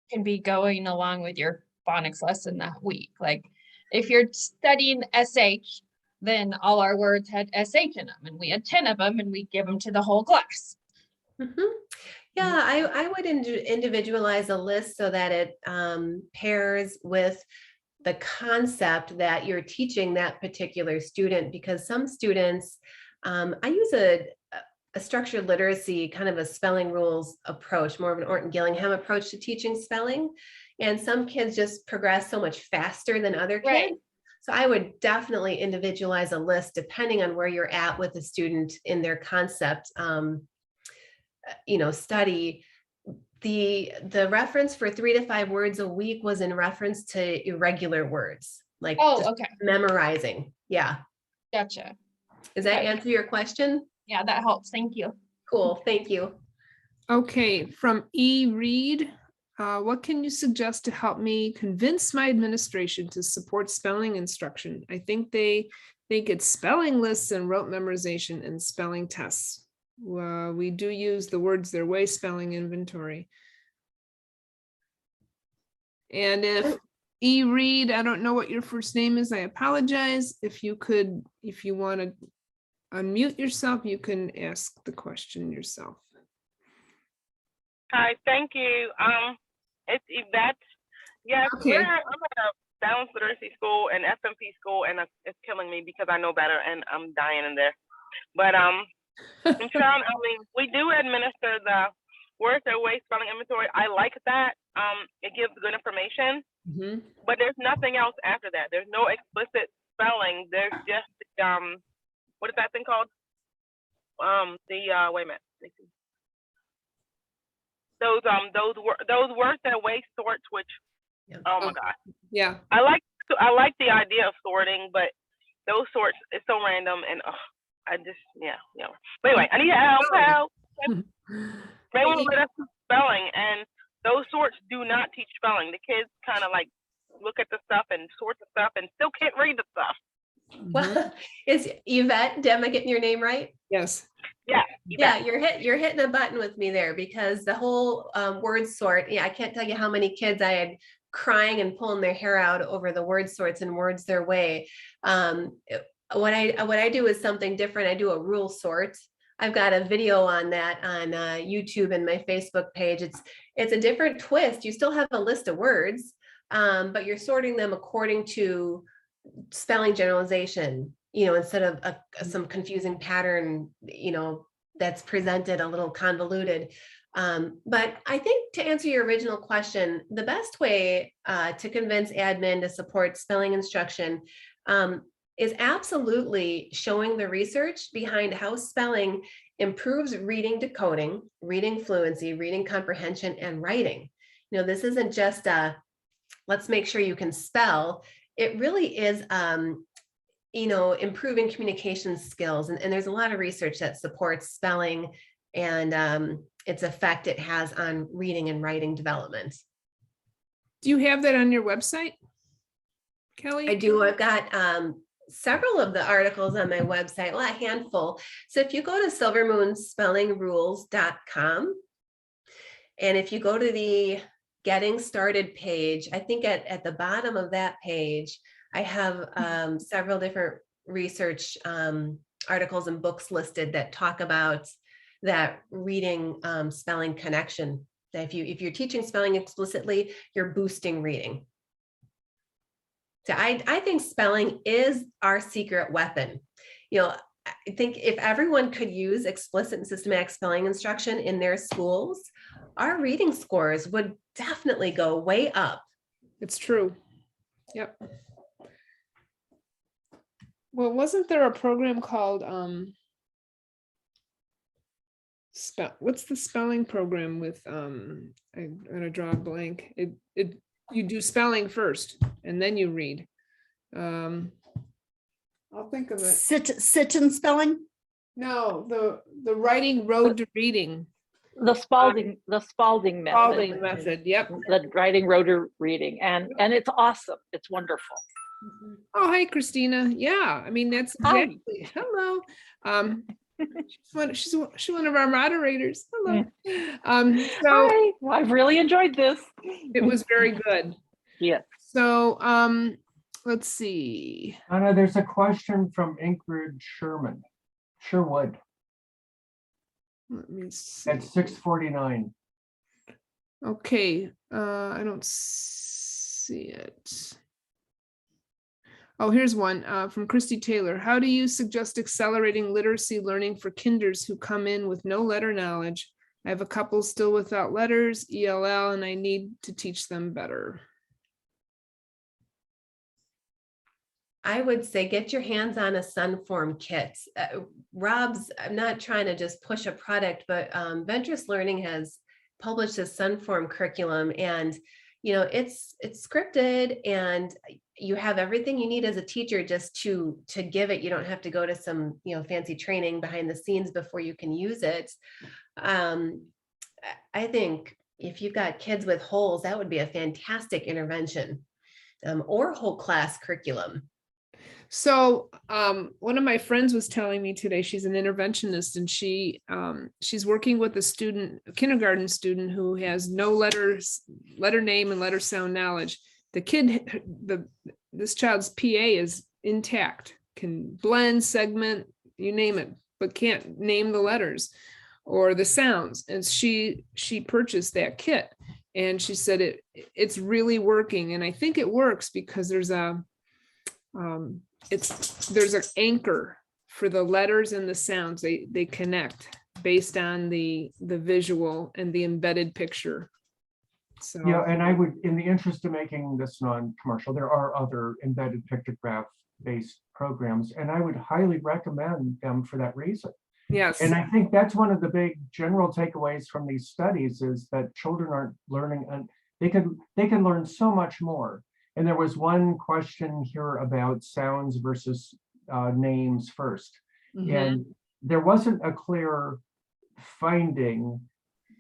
can be going along with your phonics lesson that week. Like if you're studying SH, then all our words had SH in them, and we had 10 of them, and we give them to the whole class. Yeah, I would individualize a list so that it pairs with the concept that you're teaching that particular student, because some students, I use a structured literacy, kind of a spelling rules approach, more of an Orton Gillingham approach to teaching spelling. And some kids just progress so much faster than other kids. Right. So I would definitely individualize a list depending on where you're at with the student in their concept, study. The reference for 3 to 5 words a week was in reference to irregular words, like just Okay. memorizing. Yeah. Gotcha. Does that Okay. answer your question? Yeah, that helps. Thank you. Cool. Thank you. Okay, from E. Reed, what can you suggest to help me convince my administration to support spelling instruction? I think they think it's spelling lists and rote memorization and spelling tests. We do use the words their way spelling inventory. And if E. Reed, I don't know what your first name is, I apologize. If you want to unmute yourself, you can ask the question yourself. Hi, thank you. It's Yvette. Yes, Okay. I'm at a balanced literacy school and FMP school, and it's killing me because I know better and I'm dying in there. But we do administer the words their way spelling inventory. I like that. It gives good information, but there's nothing else after that. There's no explicit spelling. There's just what is that thing called? Wait a minute. Let me see. Those words that way sorts, which oh my god. Yeah. I like the idea of sorting, but those sorts is so random and I just yeah. But anyway, I need help. They want to let us do spelling, and those sorts do not teach spelling. The kids kind of like look at the stuff and sort the stuff and still can't read the stuff. Well, is Yvette, am I getting your name right? Yes. Yeah, you're hitting a button with me there, because the whole word sort, I can't tell you how many kids I had crying and pulling their hair out over the word sorts and words their way. What I do is something different. I do a rule sort. I've got a video on that on YouTube and my Facebook page. It's a different twist. You still have a list of words, but you're sorting them according to spelling generalization, instead of some confusing pattern, that's presented a little convoluted. But I think to answer your original question, the best way to convince admin to support spelling instruction is absolutely showing the research behind how spelling improves reading decoding, reading fluency, reading comprehension, and writing. This isn't just let's make sure you can spell. It really is, improving communication skills. And there's a lot of research that supports spelling and its effect it has on reading and writing development. Do you have that on your website, Kelly? I do. I've got several of the articles on my website, well, a handful. So if you go to silvermoonspellingrules.com, and if you go to the Getting Started page, I think at the bottom of that page, I have several different research articles and books listed that talk about that reading spelling connection. That if you're teaching spelling explicitly, you're boosting reading. So I think spelling is our secret weapon. I think if everyone could use explicit and systematic spelling instruction in their schools, our reading scores would definitely go way up. It's true. Yep. Well, wasn't there a program called what's the spelling program with I'm gonna draw a blank. You do spelling first and then you read. I'll think of it. Sit and spelling? No, the writing road to reading. The Spalding method. Spalding method, yep. The writing rotor reading, and it's awesome. It's wonderful. Oh, hi, Christina. Yeah, I mean, that's Hi. exactly. Hello. She's one of our moderators. Hello. So Hi, I've really enjoyed this. it was very good. Yes. So let's see. Anna, there's a question from Ingrid Sherwood Let me see. at 6:49. Okay, I don't see it. Oh, here's one from Christy Taylor. How do you suggest accelerating literacy learning for kinders who come in with no letter knowledge? I have a couple still without letters, ELL, and I need to teach them better. I would say get your hands on a Sunform kit. Rob's, I'm not trying to just push a product, but Ventress Learning has published a Sunform curriculum, and it's scripted, and you have everything you need as a teacher just to give it. You don't have to go to some fancy training behind the scenes before you can use it. I think if you've got kids with holes, that would be a fantastic intervention, or whole class curriculum. So one of my friends was telling me today, she's an interventionist, and she's working with a kindergarten student who has no letter name and letter sound knowledge. The kid, this child's PA is intact, can blend, segment, you name it, but can't name the letters or the sounds. And she purchased that kit, and she said it's really working. And I think it works because there's an anchor for the letters and the sounds. They connect based on the visual and the embedded picture. So Yeah, and I would, in the interest of making this non-commercial, there are other embedded pictograph-based programs, and I would highly recommend them for that reason. yes, And I think that's one of the big general takeaways from these studies is that children aren't learning, and they can learn so much more. And there was one question here about sounds versus names first. And there wasn't a clear finding.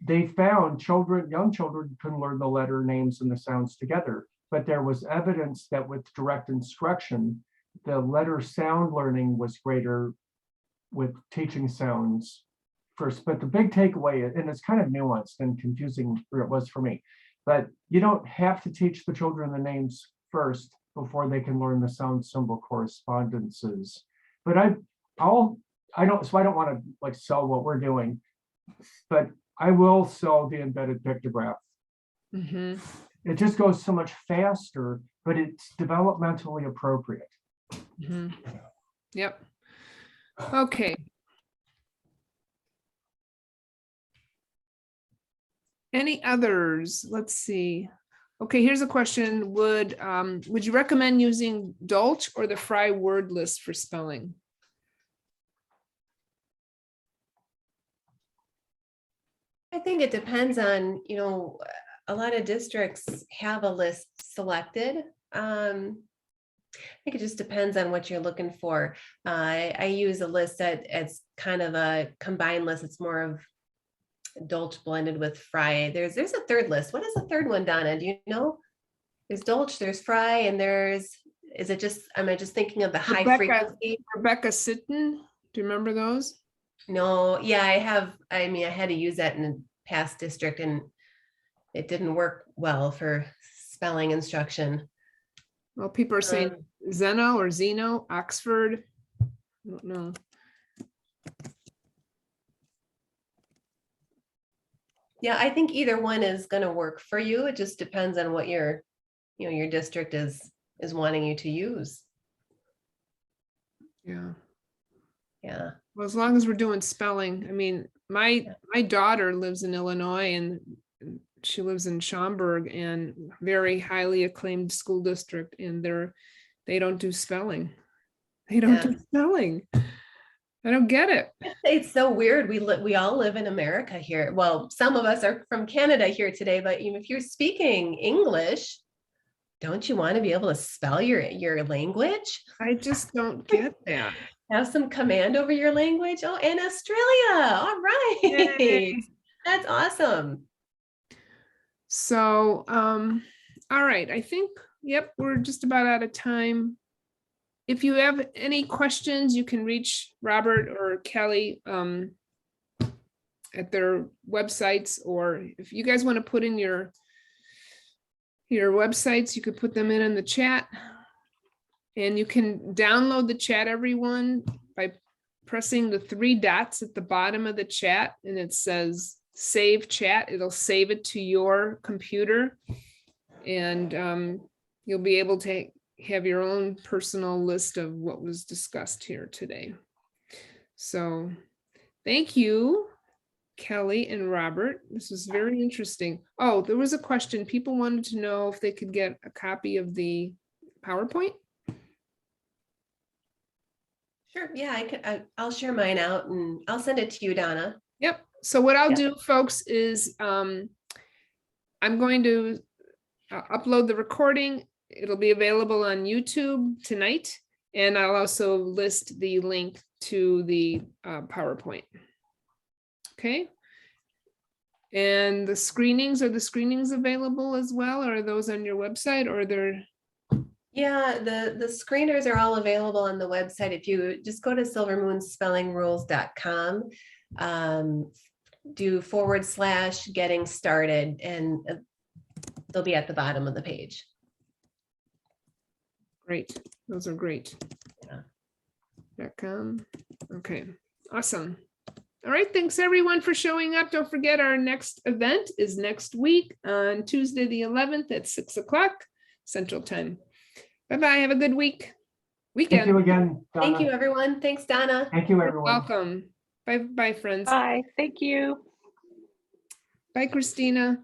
They found young children can learn the letter names and the sounds together, but there was evidence that with direct instruction, the letter sound learning was greater with teaching sounds first. But the big takeaway, and it's kind of nuanced and confusing, or it was for me, but you don't have to teach the children the names first before they can learn the sound symbol correspondences. But I don't want to like sell what we're doing, but I will sell the embedded pictograph. It just goes so much faster, but it's developmentally appropriate. Yep. Okay. Any others? Let's see. Okay, here's a question. Would you recommend using Dolch or the Fry word list for spelling? I think it depends on, a lot of districts have a list selected. I think it just depends on what you're looking for. I use a list that it's kind of a combined list. It's more of Dolch blended with Fry. There's a third list. What is the third one, Donna? Do you know? There's Dolch, there's Fry, and am I just thinking of the high frequency? Rebecca Sitten, do you remember those? No, yeah, I had to use that in a past district, and it didn't work well for spelling instruction. Well, people are saying Zeno or Zeno, Oxford. I don't know. Yeah, I think either one is going to work for you. It just depends on what your district is wanting you to use. Yeah. Yeah. Well, as long as we're doing spelling, I mean, my daughter lives in Illinois, and she lives in Schaumburg, and very highly acclaimed school district, and they don't do spelling. They don't do spelling. I don't get it. It's so weird. We all live in America here. Well, some of us are from Canada here today, but even if you're speaking English, don't you want to be able to spell your language? I just don't get that. Have some command over your language. Oh, in Australia. All right. Yay. That's awesome. So, all right. I think, yep, we're just about out of time. if you have any questions, you can reach Robert or Kelly at their websites, or if you guys want to put in your websites, you could put them in the chat. And you can download the chat, everyone, by pressing the 3 dots at the bottom of the chat, and it says save chat. It'll save it to your computer, and you'll be able to have your own personal list of what was discussed here today. So thank you, Kelly and Robert. This was very interesting. Oh, there was a question. People wanted to know if they could get a copy of the PowerPoint. Sure, yeah, I could, I'll share mine out and I'll send it to you, Donna. Yep. So what I'll Yeah. do, folks, is I'm going to upload the recording. It'll be available on YouTube tonight, and I'll also list the link to the PowerPoint. Okay. And the screenings, are the screenings available as well? Or are those on your website, or they're? Yeah, the screeners are all available on the website. If you just go to silvermoonspellingrules.com, do / getting started, and they'll be at the bottom of the page. Great. Those are great. Yeah. .com. Okay, awesome. All right, thanks everyone for showing up. Don't forget, our next event is next week on Tuesday, the 11th at 6 o'clock Central Time. Bye-bye. Have a good weekend. Thank you again, Donna. Thank you, everyone. Thanks, Donna. Thank you, You're everyone. welcome. Bye, friends. Bye, thank you. Bye, Christina.